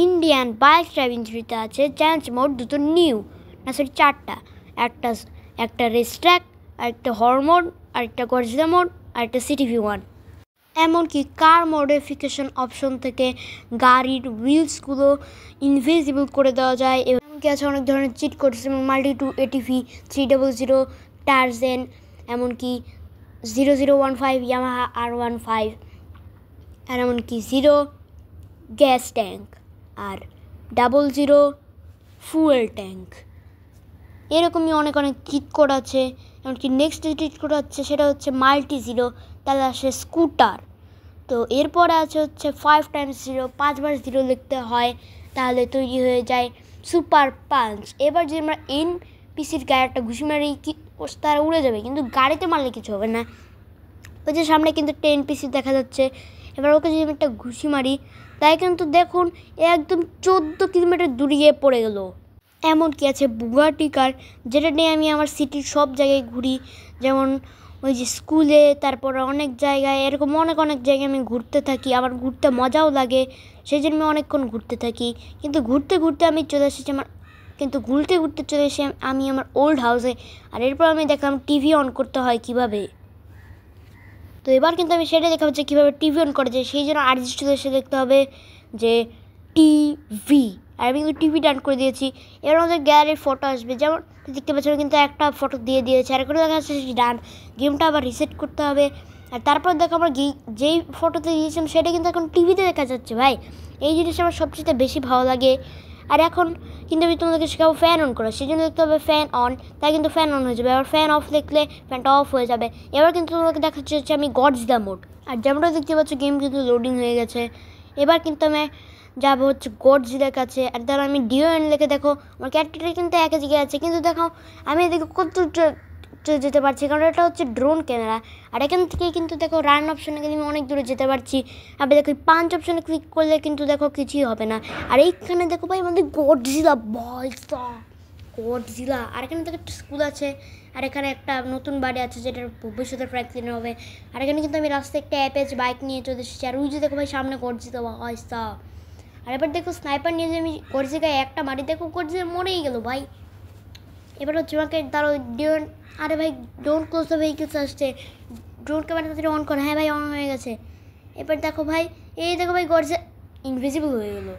Indian bike driving থ্রিতে আছে challenge mode দুটো নিউ, না সরি চারটা, একটা রেস ট্র্যাক, আরেকটা হর মোড, আরেকটা গডজিলা মোড, আরেকটা সিটিভি 1। এমনকি কার মডিফিকেশন অপশন থেকে গাড়ির হুইলসগুলো ইনভিজিবল করে দেওয়া যায়। এমনকি আছে অনেক ধরনের চিট কোডস, যেমন মাল্টি2 এটিভি 300 টার্জেন, এমনকি 0015 ইয়ামাহা R15, আর এমনকি 0 গ্যাস ট্যাঙ্ক আর 00 ফুয়েল ট্যাঙ্ক। এরকমই অনেক চিট কোড আছে। এমনকি নেক্সট যে চিট কোড আছে সেটা হচ্ছে মাল্টি 0, তাহলে আসে স্কুটার। তো এরপরে আছে হচ্ছে 5x0, 5বার 0 লিখতে হয়, তাহলে তৈরি হয়ে যায় সুপার পাঞ্চ। এবার যদি আমরা এনপিসির গায়ে একটা ঘুষি মারি, কি তারা উড়ে যাবে, কিন্তু গাড়িতে মারলে কিছু হবে না। ওই যে সামনে কিন্তু একটা এনপিসি দেখা যাচ্ছে, এবার ওকে যদি আমি একটা ঘুষি মারি, তাই কিন্তু দেখুন একদম 14 কিলোমিটার দূরিয়ে পড়ে গেল। এমনকি আছে বুগাটি কার, যেটা নিয়ে আমি আমার সিটির সব জায়গায় ঘুরি, যেমন ওই যে স্কুলে, তারপরে অনেক জায়গায়, এরকম অনেক জায়গায় আমি ঘুরতে থাকি। আমার ঘুরতে মজাও লাগে, সেই জন্য আমি অনেকক্ষণ ঘুরতে থাকি। কিন্তু ঘুরতে আমি চলে এসেছি আমি আমার ওল্ড হাউসে। আর এরপর আমি দেখলাম টিভি অন করতে হয় কিভাবে। তো এবার কিন্তু আমি সেটা দেখাবো যে কীভাবে টিভি অন করা যায়। সেই জন্য আরজিস্টুতে এসে দেখতে হবে যে টিভি, আর আমি কিন্তু টিভি ডান করে দিয়েছি। এবার আমাদের গ্যালারির ফটো আসবে, যেমন দেখতে পাচ্ছেন কিন্তু একটা ফটো দিয়ে দিয়েছে, আর করে দেখা যাচ্ছে ডান। গেমটা আবার রিসেট করতে হবে, আর তারপর দেখো আমরা যেই ফটোতে দিয়েছিলাম সেটা কিন্তু এখন টিভিতে দেখা যাচ্ছে। ভাই এই জিনিসটা আমার সবচেয়ে বেশি ভালো লাগে। আর এখন কিন্তু আমি তোমাদেরকে শেখাবো ফ্যান অন করা। সেই জন্য দেখতে হবে ফ্যান অন, তাই কিন্তু ফ্যান অন হয়ে যাবে। এবার ফ্যান অফ লিখলে ফ্যানটা অফ হয়ে যাবে। এবার কিন্তু তোমাকে দেখাচ্ছে হচ্ছে আমি গডজিলা মোড, আর যেমনটা দেখতে পাচ্ছ গেম কিন্তু লোডিং হয়ে গেছে। এবার কিন্তু আমি যাবো হচ্ছে গডজিলার কাছে, আর তাহলে আমি ডিওএন লিখে দেখো আমার ক্যারেক্টারটা কিন্তু এক জায়গায় আছে, কিন্তু দেখো আমি এদিকে কত যেতে পারছি, কারণ এটা হচ্ছে ড্রোন ক্যামেরা। আর এখান থেকে কিন্তু দেখো রান অপশানে কিন্তু আমি অনেক দূরে যেতে পারছি। আবার দেখো পাঞ্চ অপশানে ক্লিক করলে কিন্তু দেখো কিছুই হবে না। আর এইখানে দেখো ভাই আমাদের গডজিলা, গডজিলা। আর এখানে দেখো একটা স্কুল আছে, আর এখানে একটা নতুন বাড়ি আছে যেটার ভবিষ্যতের ফ্র্যাঙ্কলিন হবে। আর এখানে কিন্তু আমি রাস্তায় একটা অ্যাপেজ বাইক নিয়ে চলে এসেছি, আর ওই যে দেখো ভাই সামনে গডজিলা, ভাইসা। আর এবার দেখো স্নাইপার নিয়ে যে আমি গডজিলায় একটা মারি, দেখো গডজিলা মরেই গেল ভাই। এবার হচ্ছে আমাকে তারও ডিওন, আরে ভাই ডোন্ট ক্লোজ দ্য ভেহিকলস আসছে, ড্রোন ক্যামেরা তাড়াতাড়ি অন করে। হ্যাঁ ভাই অন হয়ে গেছে। এবার দেখো ভাই, এই দেখো ভাই গডজিলা ইনভিজিবল হয়ে গেলো।